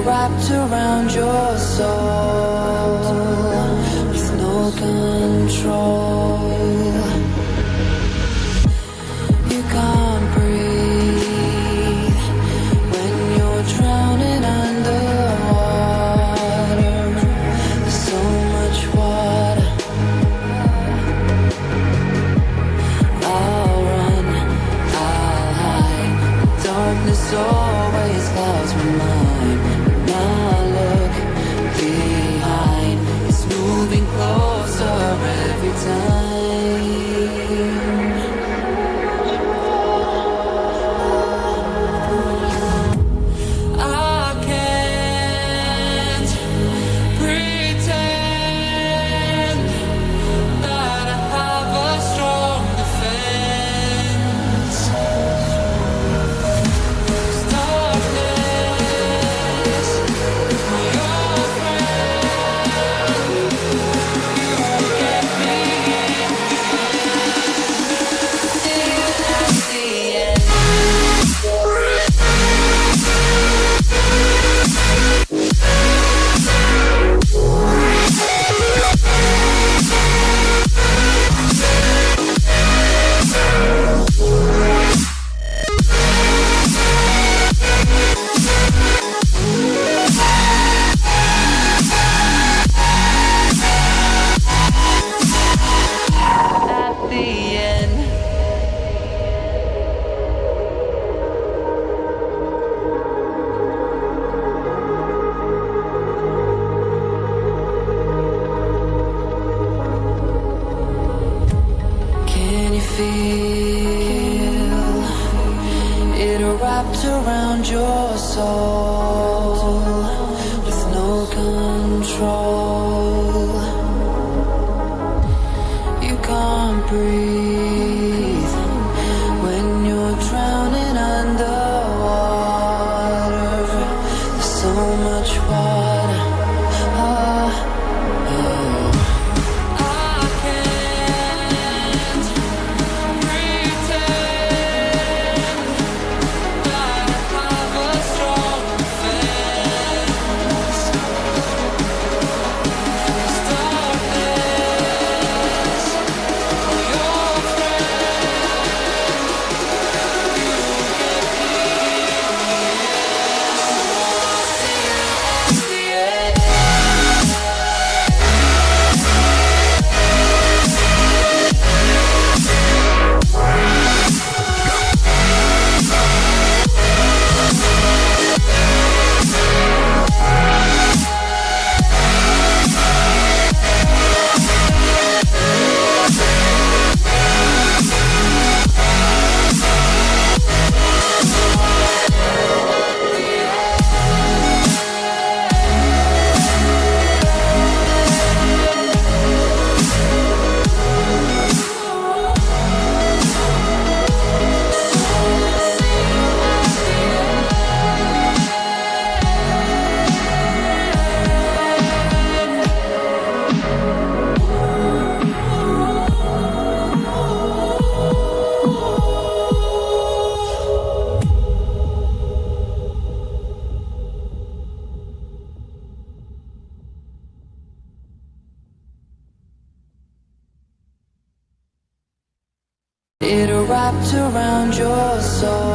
Wrapped around your soul with no control. You can't breathe when you're drowning underwater. There's so much water. I'll run, I'll hide. Darkness always clouds my mind. Closer every time. I can't pretend that I have a strong defense. Darkness, your friend. Wrapped around your soul with no control. You can't breathe when you're drowning underwater. There's so much water. It wrapped around your soul.